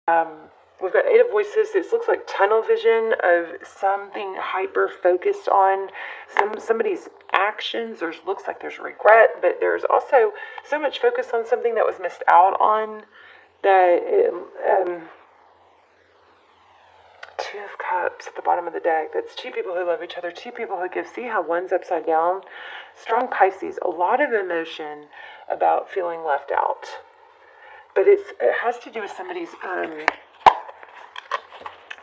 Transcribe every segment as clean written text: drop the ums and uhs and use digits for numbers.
We've got 8 of voices. This looks like tunnel vision of something hyper focused on somebody's actions. Looks like there's regret, but there's also so much focus on something that was missed out on that Two of Cups at the bottom of the deck. That's 2 people who love each other, 2 people who give. See how one's upside down? Strong Pisces. A lot of emotion about feeling left out. But it has to do with somebody's,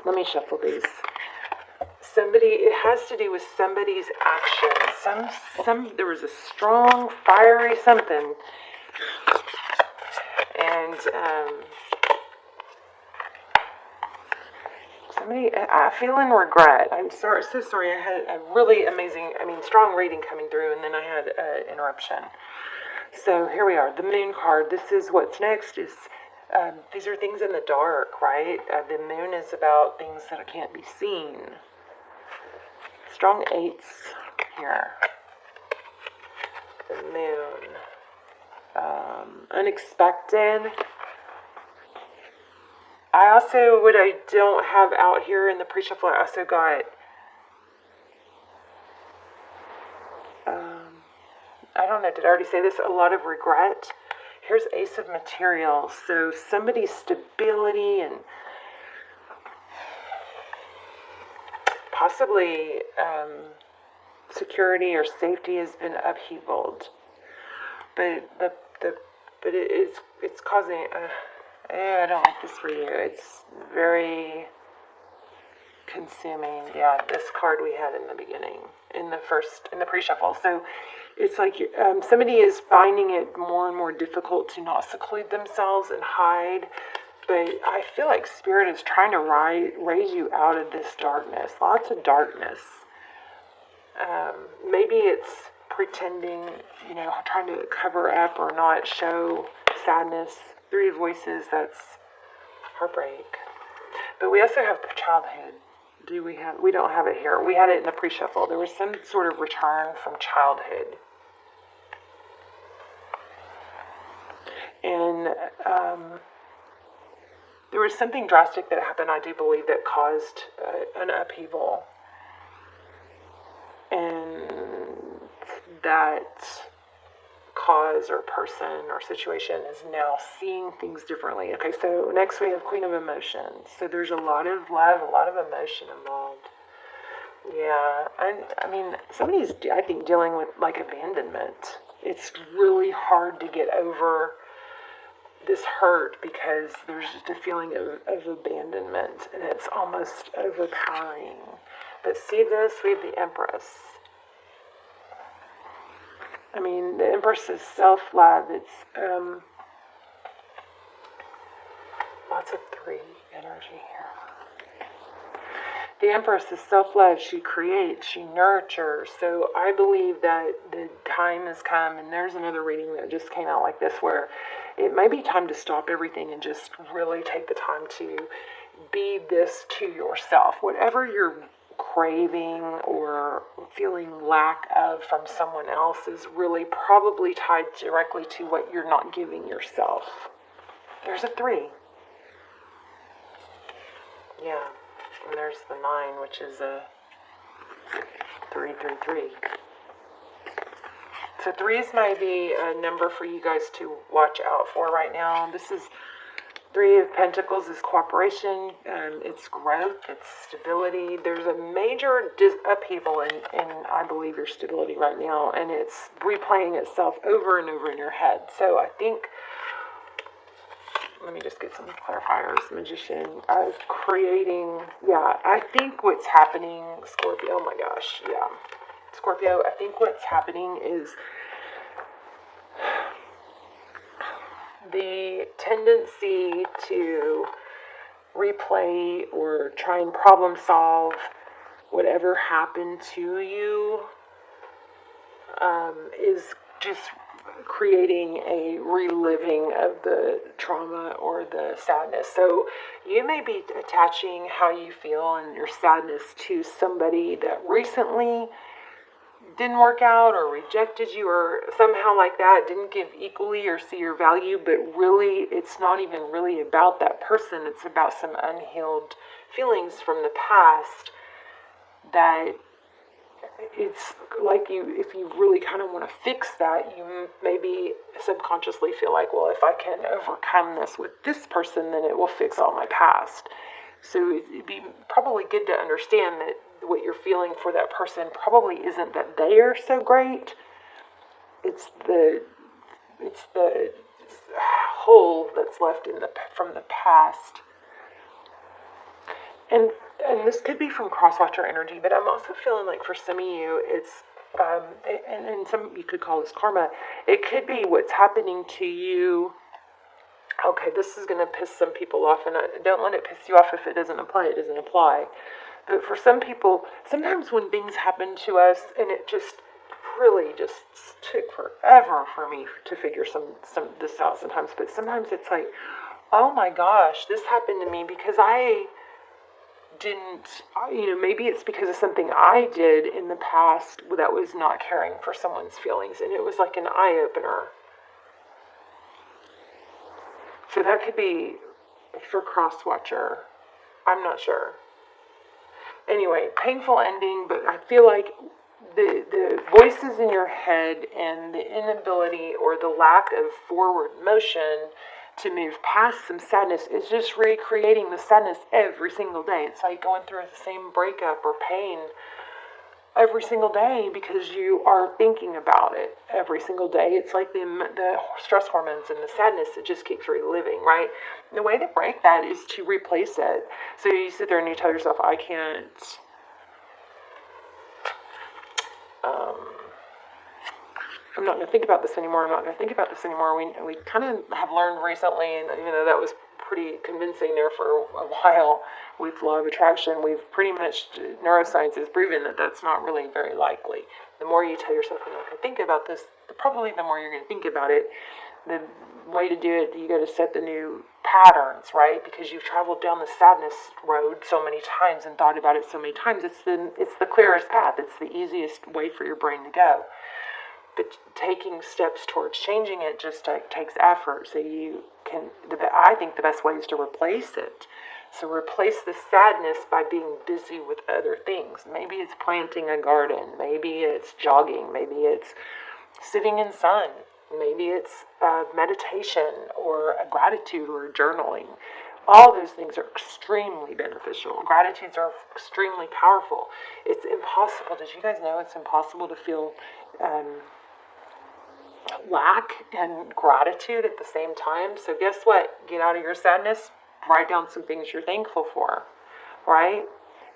let me shuffle these. It has to do with somebody's actions. There was a strong, fiery something. And, I feel in regret. I'm so sorry. I had a really amazing, strong reading coming through, and then I had an interruption. So here we are, the Moon card. This is what's next. These are things in the dark, right? The Moon is about things that can't be seen. Strong 8s here. The Moon. Unexpected. I also, what I don't have out here in the pre-shuffle, I also got, I don't know, did I already say this? A lot of regret. Here's Ace of Materials. So somebody's stability and possibly security or safety has been upheavaled. But it's causing I don't like this for you. It's very consuming. Yeah, this card we had in the beginning, in the pre-shuffle. So it's like somebody is finding it more and more difficult to not seclude themselves and hide. But I feel like Spirit is trying to raise you out of this darkness. Lots of darkness. Maybe it's pretending, trying to cover up or not show sadness. 3 of Voices, that's heartbreak. But we also have childhood. We don't have it here. We had it in the pre-shuffle. There was some sort of return from childhood. And there was something drastic that happened, I do believe, that caused an upheaval. And that cause or person or situation is now seeing things differently. Okay, so next we have Queen of Emotions. So there's a lot of love, a lot of emotion involved. Yeah, somebody's, I think, dealing with like abandonment. It's really hard to get over this hurt because there's just a feeling of abandonment, and it's almost overpowering. But see this, we have the Empress. The Empress is self-love. It's lots of 3 energy here. The Empress is self-love. She creates, she nurtures. So I believe that the time has come, and there's another reading that just came out like this, where it may be time to stop everything and just really take the time to be this to yourself. Whatever you're craving or feeling lack of from someone else is really probably tied directly to what you're not giving yourself. There's a 3. Yeah, and there's the 9, which is a 333. So 3s might be a number for you guys to watch out for right now. This is 3 of Pentacles is cooperation, it's growth, it's stability. There's a major upheaval in, I believe, your stability right now, and it's replaying itself over and over in your head. So I think, let me just get some clarifiers. Magician, creating, I think what's happening, Scorpio, oh my gosh, yeah. Scorpio, I think what's happening is the tendency to replay or try and problem solve whatever happened to you is just creating a reliving of the trauma or the sadness. So you may be attaching how you feel and your sadness to somebody that recently didn't work out or rejected you or somehow like that, didn't give equally or see your value, but really it's not even really about that person. It's about some unhealed feelings from the past that it's like if you really kind of want to fix that, you maybe subconsciously feel like, well, if I can overcome this with this person, then it will fix all my past. So it'd be probably good to understand that what you're feeling for that person probably isn't that they are so great. It's the hole that's left from the past. And this could be from crosswatcher energy, but I'm also feeling like for some of you, it's and some you could call this karma. It could be what's happening to you. Okay, this is going to piss some people off, and don't let it piss you off if it doesn't apply. It doesn't apply. But for some people, sometimes when things happen to us, and it just really just took forever for me to figure some this out sometimes. But sometimes it's like, oh my gosh, this happened to me because I didn't, maybe it's because of something I did in the past that was not caring for someone's feelings, and it was like an eye-opener. So that could be for crosswatcher. I'm not sure. Anyway, painful ending, but I feel like the voices in your head and the inability or the lack of forward motion to move past some sadness is just recreating the sadness every single day. It's like going through the same breakup or pain every single day because you are thinking about it every single day. It's like the stress hormones and the sadness, it just keeps reliving, right? And the way to break that is to replace it. So you sit there and you tell yourself, I can't I'm not going to think about this anymore. I'm not going to think about this anymore. We kind of have learned recently, and even though that was pretty convincing there for a while with law of attraction, we've pretty much, neuroscience has proven that that's not really very likely. The more you tell yourself, I'm not going to think about this, probably the more you're going to think about it. The way to do it, you got to set the new patterns, right? Because you've traveled down the sadness road so many times and thought about it so many times. It's the clearest path. It's the easiest way for your brain to go. But taking steps towards changing it just takes effort. So you can, I think the best way is to replace it. So replace the sadness by being busy with other things. Maybe it's planting a garden. Maybe it's jogging. Maybe it's sitting in sun. Maybe it's meditation or a gratitude or journaling. All those things are extremely beneficial. Gratitudes are extremely powerful. It's impossible. Did you guys know it's impossible to feel lack and gratitude at the same time? So guess what? Get out of your sadness, write down some things you're thankful for, right?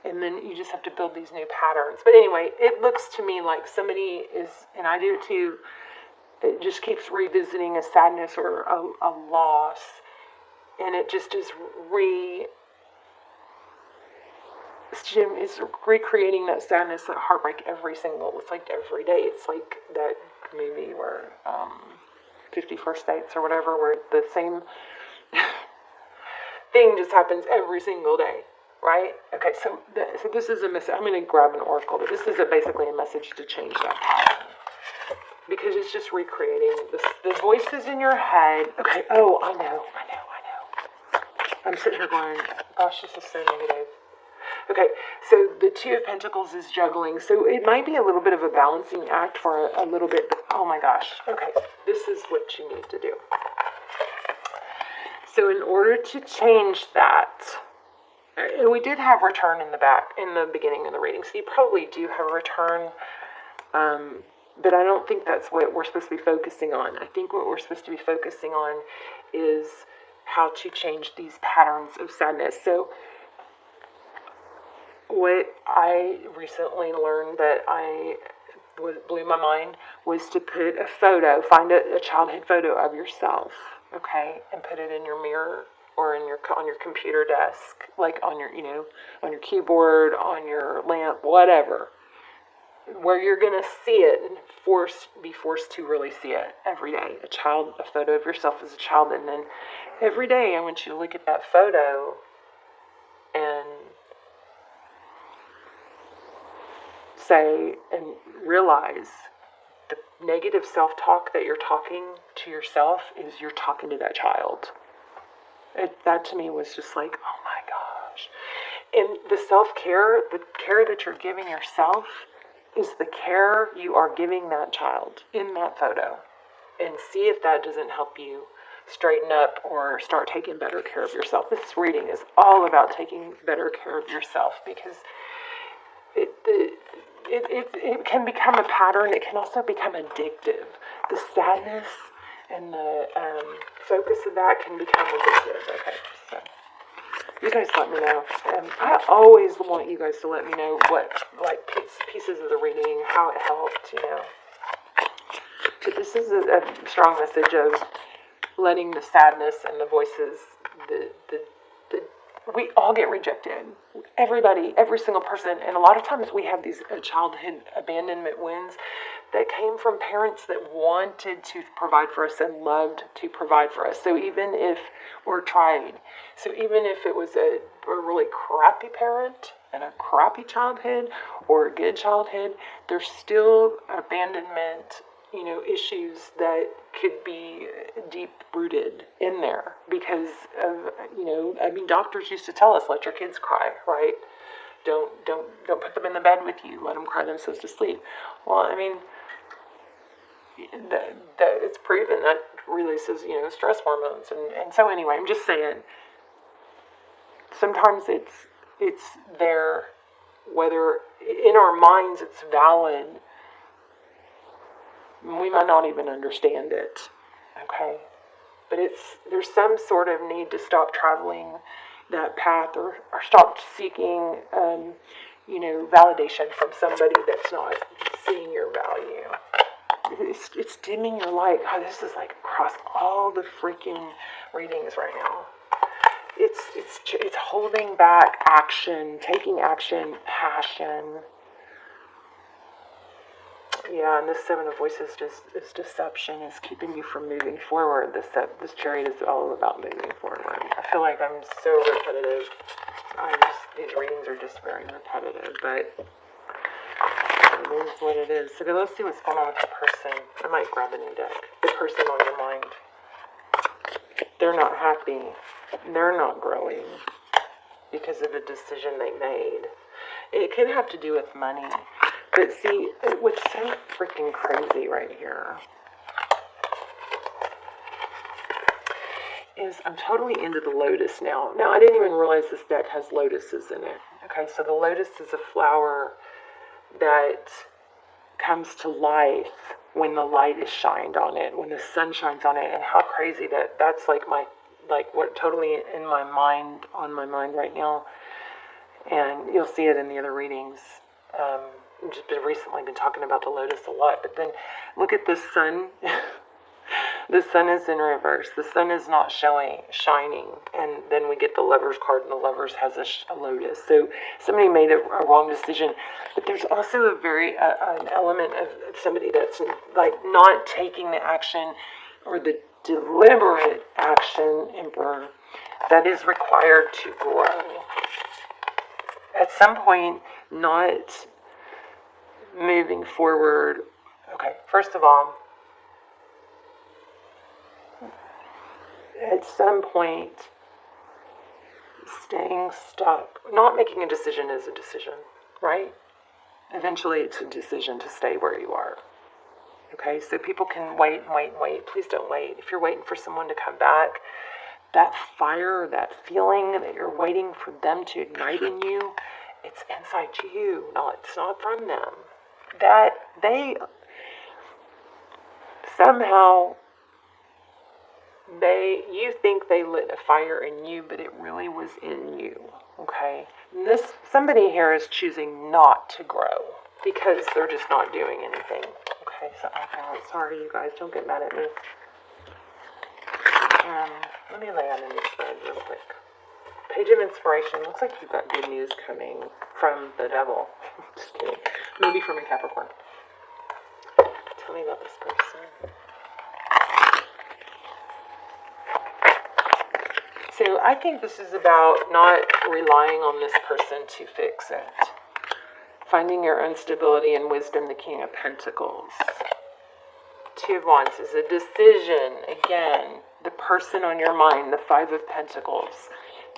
And then you just have to build these new patterns. But anyway, it looks to me like somebody is, and I do too, it just keeps revisiting a sadness or a loss, and it just is recreating that sadness, that heartbreak it's like every day. It's like that maybe where 51st Dates or whatever, where the same thing just happens every single day, right? Okay, so this is a message. I'm going to grab an oracle, but this is basically a message to change that pattern. Because it's just recreating the voices in your head. Okay, oh, I know. I'm sitting here going, gosh, this is so negative. Okay, so the Two of Pentacles is juggling. So it might be a little bit of a balancing act for a little bit. Oh my gosh. Okay, this is what you need to do. So in order to change that, we did have return in the beginning of the reading. So you probably do have a return, but I don't think that's what we're supposed to be focusing on. I think what we're supposed to be focusing on is how to change these patterns of sadness. So what I recently learned that blew my mind was to put a photo, find a childhood photo of yourself, okay, and put it in your mirror or on your computer desk, like on your on your keyboard, on your lamp, whatever, where you're gonna see it and be forced to really see it every day. A photo of yourself as a child, and then every day I want you to look at that photo and say and realize the negative self-talk that you're talking to yourself is you're talking to that child. That to me was just like, oh my gosh. And the self-care, the care that you're giving yourself is the care you are giving that child in that photo. And see if that doesn't help you straighten up or start taking better care of yourself. This reading is all about taking better care of yourself, because it can become a pattern. It can also become addictive. The sadness and the focus of that can become addictive. Okay, so you guys let me know. I always want you guys to let me know what, like, pieces of the reading, how it helped, you know. But this is a strong message of letting the sadness and the voices, we all get rejected. Everybody, every single person. And a lot of times we have these childhood abandonment wounds that came from parents that wanted to provide for us and loved to provide for us. So even if we're trying, so even if it was a really crappy parent and a crappy childhood or a good childhood, there's still abandonment, you know, issues that could be deep rooted in there because of, you know, I mean, doctors used to tell us, let your kids cry, right? Don't put them in the bed with you. Let them cry themselves to sleep. Well, I mean, it's proven that releases, you know, stress hormones. And so anyway, I'm just saying, sometimes it's there, whether in our minds it's valid, we might not even understand it, okay? But there's some sort of need to stop traveling that path or stop seeking, you know, validation from somebody that's not seeing your value. It's dimming your light. God, this is like across all the freaking readings right now. It's holding back action, taking action, passion. Yeah, and this Seven of Voices is deception, is keeping you from moving forward. This Chariot is all about moving forward. I feel like I'm so repetitive. These readings are just very repetitive, but it is what it is. So let's see what's going on with the person. I might grab a new deck. The person on your mind. They're not happy. They're not growing because of a decision they made. It could have to do with money. But see, what's so freaking crazy right here is I'm totally into the lotus now. Now, I didn't even realize this deck has lotuses in it. Okay, so the lotus is a flower that comes to life when the light is shined on it, when the sun shines on it. And how crazy that's like what totally in my mind, on my mind right now. And you'll see it in the other readings. I've just recently been talking about the lotus a lot, but then look at the sun. The sun is in reverse. The sun is not shining, and then we get the Lovers card, and the Lovers has a lotus. So somebody made a wrong decision, but there's also an element of somebody that's like not taking the action or the deliberate action, Emperor, that is required to grow. At some point, not moving forward. Okay, first of all, at some point, staying stuck, not making a decision is a decision, right? Eventually, it's a decision to stay where you are. Okay, so people can wait and wait and wait. Please don't wait. If you're waiting for someone to come back, that fire, that feeling that you're waiting for them to ignite in you, it's inside you. No, it's not from them. That they somehow, you think they lit a fire in you, but it really was in you. Okay, and somebody here is choosing not to grow because they're just not doing anything. Okay, so sorry you guys, don't get mad at me. Let me lay out a new spread real quick. Page of Inspiration. Looks like you've got good news coming from the devil. Just kidding. Maybe from a Capricorn. Tell me about this person. So I think this is about not relying on this person to fix it. Finding your own stability and wisdom, the King of Pentacles. Two of Wands is a decision. Again, the person on your mind, the Five of Pentacles.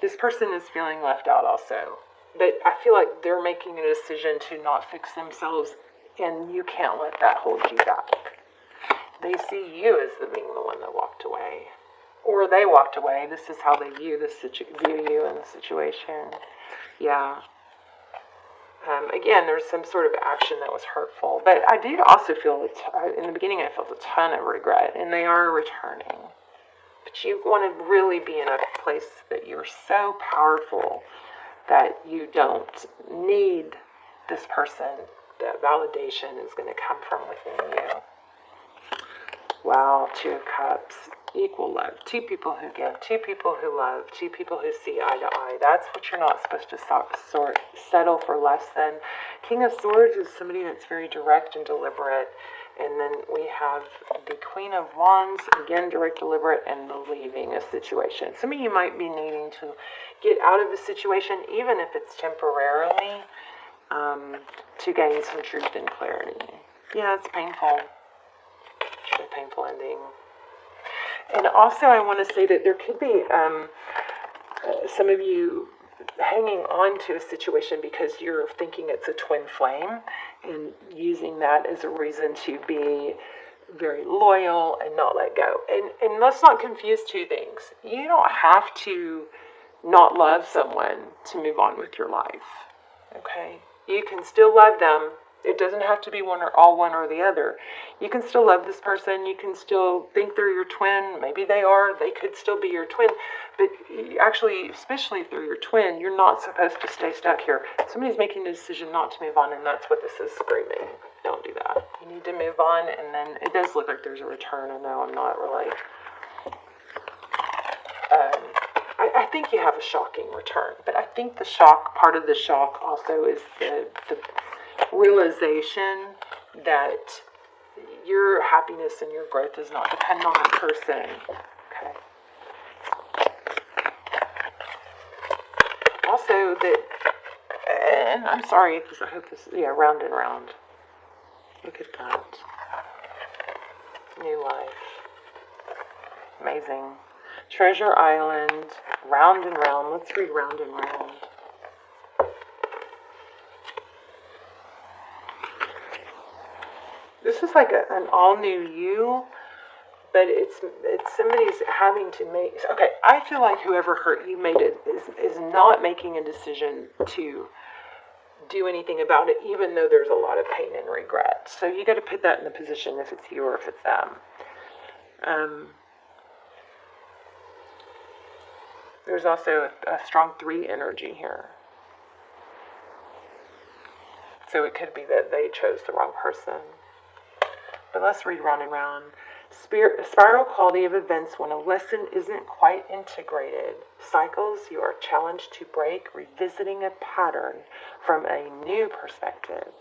This person is feeling left out also. But I feel like they're making a decision to not fix themselves, and you can't let that hold you back. They see you as being the one that walked away. Or they walked away. This is how they view you in the situation. Yeah. Again, there's some sort of action that was hurtful. But I do also feel, in the beginning I felt a ton of regret, and they are returning. But you want to really be in a place that you're so powerful that you don't need this person. That validation is going to come from within you. Wow, Two of Cups. Equal love. Two people who give. Two people who love. Two people who see eye to eye. That's what you're not supposed to settle for less than. King of Swords is somebody that's very direct and deliberate. And then we have the Queen of Wands, again, direct, deliberate, and the leaving a situation. Some of you might be needing to get out of a situation, even if it's temporarily, to gain some truth and clarity. Yeah, it's painful. It's a painful ending. And also I want to say that there could be some of you hanging on to a situation because you're thinking it's a twin flame and using that as a reason to be very loyal and not let go. And let's not confuse two things. You don't have to not love someone to move on with your life. Okay? You can still love them. It doesn't have to be one or the other. You can still love this person. You can still think they're your twin. Maybe they are. They could still be your twin. But actually, especially if they're your twin, you're not supposed to stay stuck here. Somebody's making a decision not to move on, and that's what this is screaming. Don't do that. You need to move on, and then it does look like there's a return. I know I'm not really... I think you have a shocking return, but I think the shock, part of the shock also is the realization that your happiness and your growth does not depend on that person. Okay. Also that, and I'm sorry because I hope this, round and round. Look at that. New life. Amazing. Treasure Island, round and round. Let's read round and round. This is like an all-new you, but it's somebody's having to make... Okay, I feel like whoever hurt you is not making a decision to do anything about it, even though there's a lot of pain and regret. So you got to put that in the position if it's you or if it's them. There's also a strong 3 energy here. So it could be that they chose the wrong person. But let's read round and round. Spiral quality of events when a lesson isn't quite integrated. Cycles you are challenged to break, revisiting a pattern from a new perspective.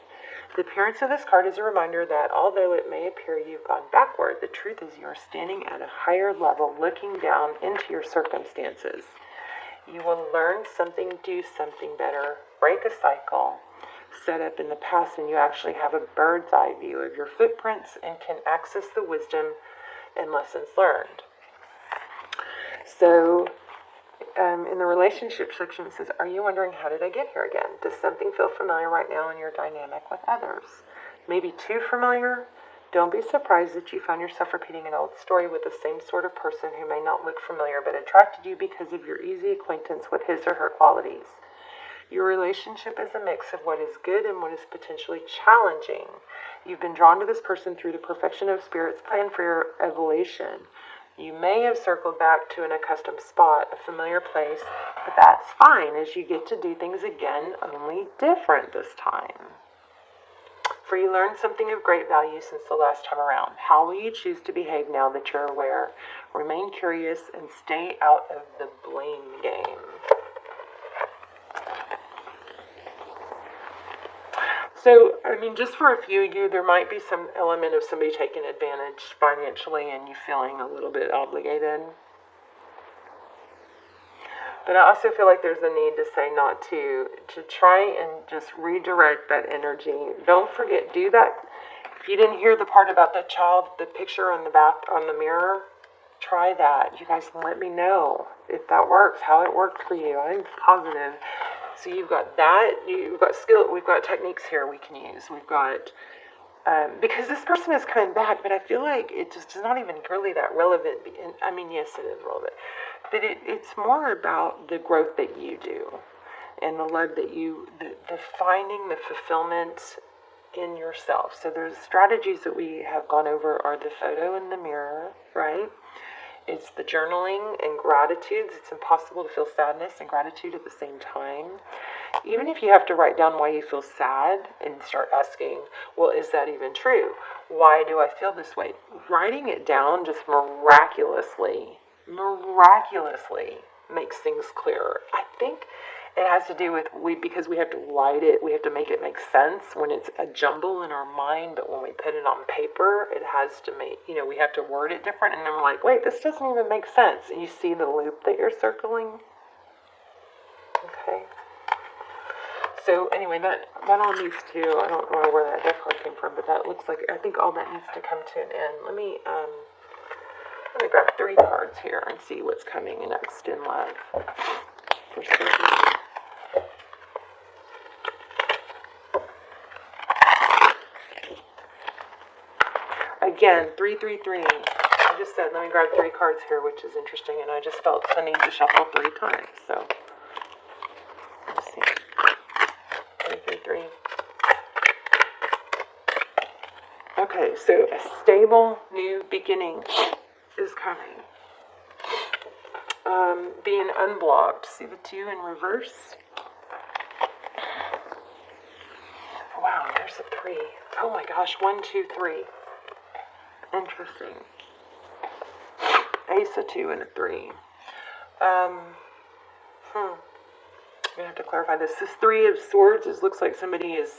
The appearance of this card is a reminder that although it may appear you've gone backward, the truth is you are standing at a higher level, looking down into your circumstances. You will learn something, do something better, break a cycle set up in the past, and you actually have a bird's eye view of your footprints and can access the wisdom and lessons learned. So in the relationship section it says, are you wondering how did I get here again? Does something feel familiar right now in your dynamic with others? Maybe too familiar? Don't be surprised that you find yourself repeating an old story with the same sort of person who may not look familiar but attracted you because of your easy acquaintance with his or her qualities. Your relationship is a mix of what is good and what is potentially challenging. You've been drawn to this person through the perfection of Spirit's plan for your evolution. You may have circled back to an accustomed spot, a familiar place, but that's fine as you get to do things again, only different this time. For you learned something of great value since the last time around. How will you choose to behave now that you're aware? Remain curious and stay out of the blame game. So, just for a few of you, there might be some element of somebody taking advantage financially and you feeling a little bit obligated. But I also feel like there's a need to say not to try and just redirect that energy. Don't forget, do that. If you didn't hear the part about the child, the picture on the mirror, try that. You guys let me know if that works, how it worked for you. I'm positive. So you've got that. You've got skill. We've got techniques here we can use. We've got because this person is coming back, but I feel like it just is not even really that relevant. I mean, yes, it is relevant, but it's more about the growth that you do and the love that the finding the fulfillment in yourself. So there's strategies that we have gone over are the photo in the mirror, right? It's the journaling and gratitudes. It's impossible to feel sadness and gratitude at the same time. Even if you have to write down why you feel sad and start asking, well, is that even true? Why do I feel this way? Writing it down just miraculously makes things clearer. I think it has to do with because we have to write it, we have to make it make sense when it's a jumble in our mind, but when we put it on paper, it has to make, we have to word it different, and then we're like, wait, this doesn't even make sense. And you see the loop that you're circling? Okay. So anyway, that all needs to, I don't know where that deck card came from, but that looks like, I think all that needs to come to an end. Let me grab 3 cards here and see what's coming next in love. For certain. Again, 333. I just said, let me grab 3 cards here, which is interesting, and I just felt the need to shuffle 3 times, so. Let's see. 333. Okay, so a stable new beginning is coming. Being unblocked. See the 2 in reverse? Wow, there's a 3. Oh my gosh, 1, 2, 3. Interesting. Ace, a 2, and a 3. I'm gonna have to clarify this. This 3 of Swords looks like somebody is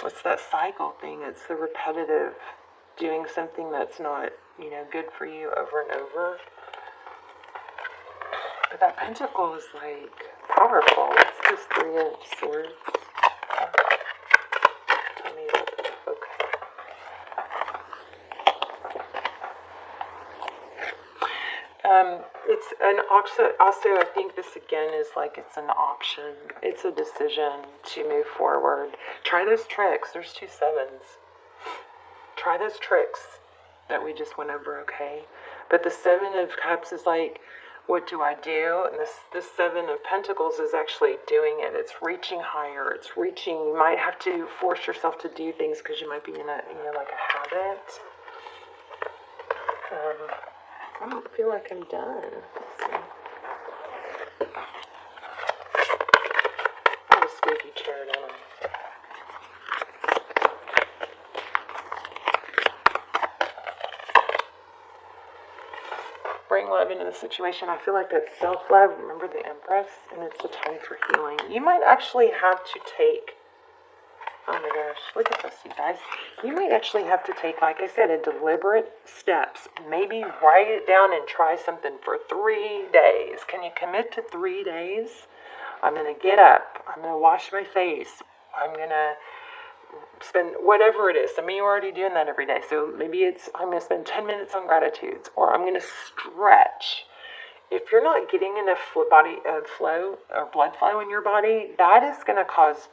what's that cycle thing? It's the repetitive doing something that's not, good for you over and over. But that pentacle is like powerful. It's just 3 of Swords. Tell me what. Okay. It's an also, I think this again is like it's an option. It's a decision to move forward. Try those tricks. There's 2 sevens. Try those tricks that we just went over, okay? But the 7 of Cups is like, what do I do? And this 7 of Pentacles is actually doing it. It's reaching higher. It's reaching. You might have to force yourself to do things because you might be in like a habit. I don't feel like I'm done. Let's see. I have a squeaky chair, don't I? Bring love into the situation. I feel like that's self-love. Remember the Empress? And it's a time for healing. You might actually have to take, oh my gosh, look at this, you guys. You might actually have to take, like I said, a deliberate steps. Maybe write it down and try something for 3 days. Can you commit to 3 days? I'm going to get up. I'm going to wash my face. I'm going to spend whatever it is. I mean, you're already doing that every day. So maybe I'm going to spend 10 minutes on gratitudes, or I'm going to stretch. If you're not getting enough flow or blood flow in your body, that is going to cause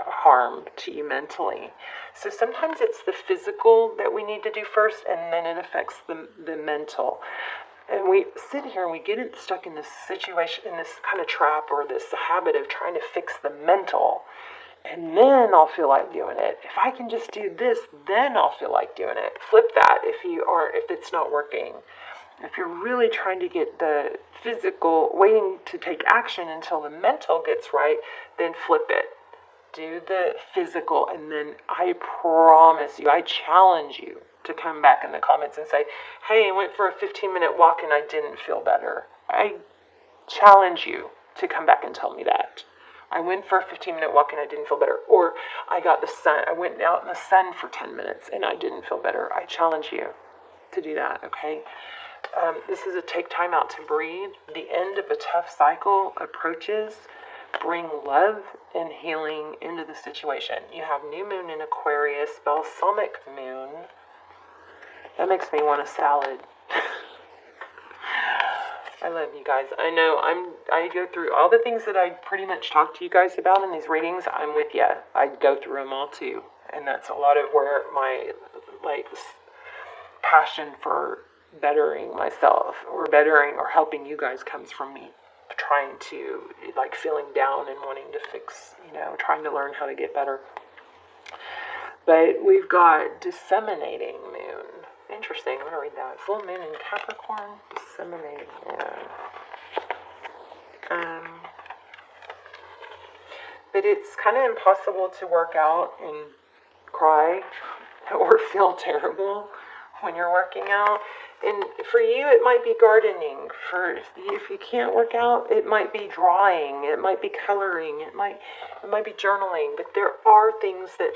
harm to you mentally. So sometimes it's the physical that we need to do first, and then it affects the mental. And we sit here and we get stuck in this situation, in this kind of trap or this habit of trying to fix the mental. And then I'll feel like doing it. If I can just do this, then I'll feel like doing it. Flip that if it's not working. If you're really trying to get the physical, waiting to take action until the mental gets right, then flip it. Do the physical, and then I promise you, I challenge you to come back in the comments and say, hey, I went for a 15-minute walk and I didn't feel better. I challenge you to come back and tell me that. I went for a 15-minute walk and I didn't feel better. Or I went out in the sun for 10 minutes and I didn't feel better. I challenge you to do that, okay? This is a take time out to breathe. The end of a tough cycle approaches. Bring love and healing into the situation. You have new moon in Aquarius, balsamic moon. That makes me want a salad. I love you guys. I know I go through all the things that I pretty much talk to you guys about in these readings. I'm with you. I go through them all too. And that's a lot of where my passion for bettering myself or bettering or helping you guys comes from me. Trying to, feeling down and wanting to fix, trying to learn how to get better. But we've got disseminating moon. Interesting. I'm going to read that. Full moon in Capricorn, disseminating moon. But it's kind of impossible to work out and cry or feel terrible when you're working out. And for you, it might be gardening. If you can't work out, it might be drawing. It might be coloring. It might be journaling. But there are things that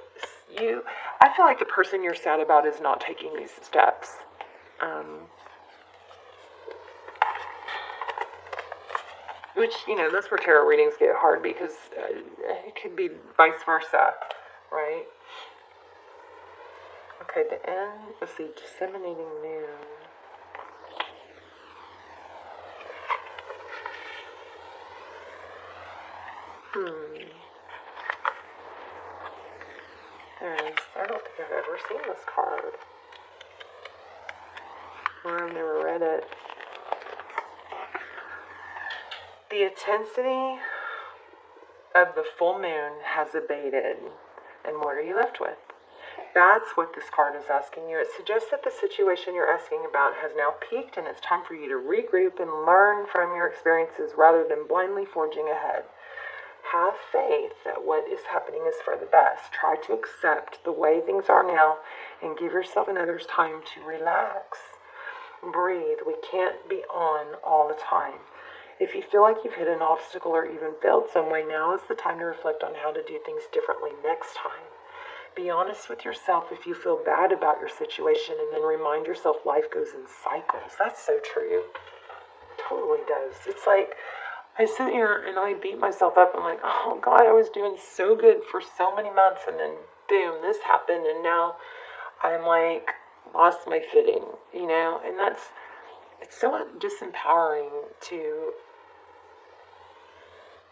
I feel like the person you're sad about is not taking these steps. Which, that's where tarot readings get hard because it could be vice versa, right? Okay, the end. Let's see, disseminating moon. There it is. I don't think I've ever seen this card. Or I've never read it. The intensity of the full moon has abated. And what are you left with? That's what this card is asking you. It suggests that the situation you're asking about has now peaked and it's time for you to regroup and learn from your experiences rather than blindly forging ahead. Have faith that what is happening is for the best. Try to accept the way things are now and give yourself and others time to relax. Breathe. We can't be on all the time. If you feel like you've hit an obstacle or even failed some way, now is the time to reflect on how to do things differently next time. Be honest with yourself if you feel bad about your situation and then remind yourself life goes in cycles. That's so true. It totally does. It's like I sit here and I beat myself up. I'm like, oh God, I was doing so good for so many months and then boom, this happened and now I'm like lost my footing, and it's so disempowering to,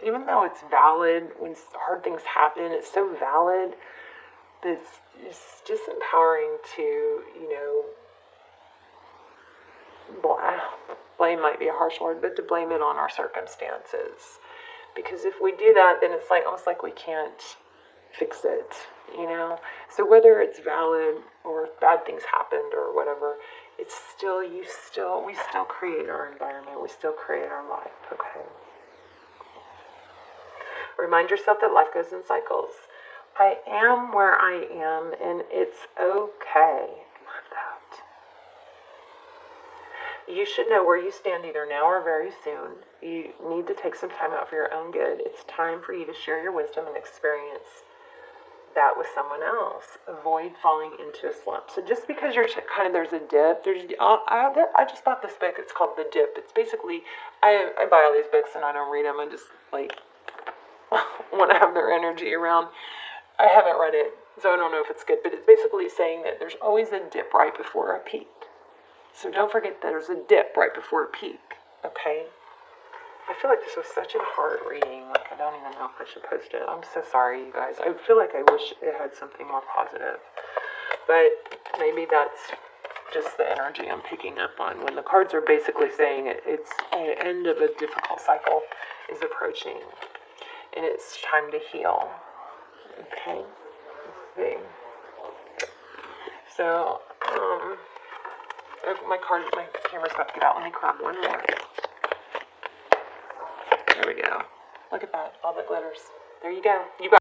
even though it's valid when hard things happen, it's so valid, but it's disempowering to, blame might be a harsh word, but to blame it on our circumstances. Because if we do that, then it's almost like we can't fix it, So whether it's valid or if bad things happened or whatever, it's still, we still create our environment. We still create our life, okay? Remind yourself that life goes in cycles. I am where I am, and it's okay. Love that. You should know where you stand either now or very soon. You need to take some time out for your own good. It's time for you to share your wisdom and experience that with someone else. Avoid falling into a slump. So just because you're there's a dip, I just bought this book. It's called The Dip. It's basically, I buy all these books and I don't read them. I just want to have their energy around. I haven't read it, so I don't know if it's good, but it's basically saying that there's always a dip right before a peak. So don't forget that there's a dip right before a peak, okay? I feel like this was such a hard reading. I don't even know if I should post it. I'm so sorry, you guys. I feel like I wish it had something more positive. But maybe that's just the energy I'm picking up on. When the cards are basically saying it's the end of a difficult cycle is approaching. And it's time to heal. Okay? Let's see. So, my camera's about to get out. Let me grab one more. There we go. Look at that. All the glitters. There you go. You got